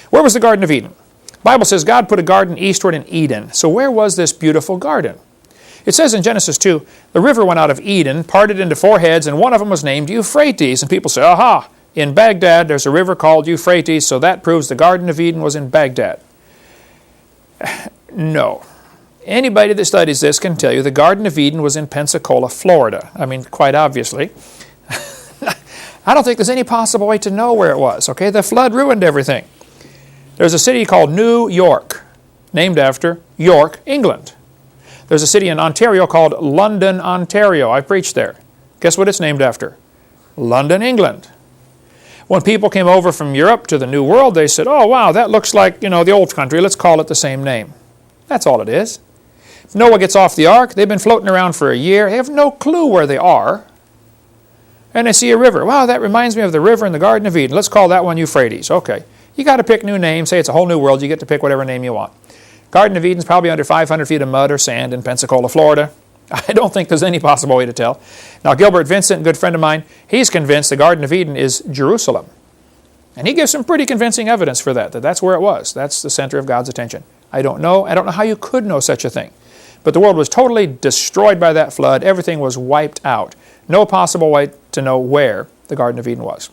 Where was the Garden of Eden? The Bible says God put a garden eastward in Eden. So where was this beautiful garden? It says in Genesis 2, the river went out of Eden, parted into 4 heads, and one of them was named Euphrates. And people say, aha, in Baghdad there's a river called Euphrates, so that proves the Garden of Eden was in Baghdad. No. Anybody that studies this can tell you the Garden of Eden was in Pensacola, Florida. I mean, quite obviously. I don't think there's any possible way to know where it was, okay? The flood ruined everything. There's a city called New York, named after York, England. There's a city in Ontario called London, Ontario. I preached there. Guess what it's named after? London, England. When people came over from Europe to the New World, they said, oh, wow, that looks like, the old country. Let's call it the same name. That's all it is. If Noah gets off the ark, they've been floating around for a year. They have no clue where they are. And they see a river. Wow, that reminds me of the river in the Garden of Eden. Let's call that one Euphrates. Okay. You got to pick new names. Say it's a whole new world. You get to pick whatever name you want. Garden of Eden's probably under 500 feet of mud or sand in Pensacola, Florida. I don't think there's any possible way to tell. Now, Gilbert Vincent, a good friend of mine, he's convinced the Garden of Eden is Jerusalem. And he gives some pretty convincing evidence for that that's where it was. That's the center of God's attention. I don't know. I don't know how you could know such a thing. But the world was totally destroyed by that flood. Everything was wiped out. No possible way to know where the Garden of Eden was.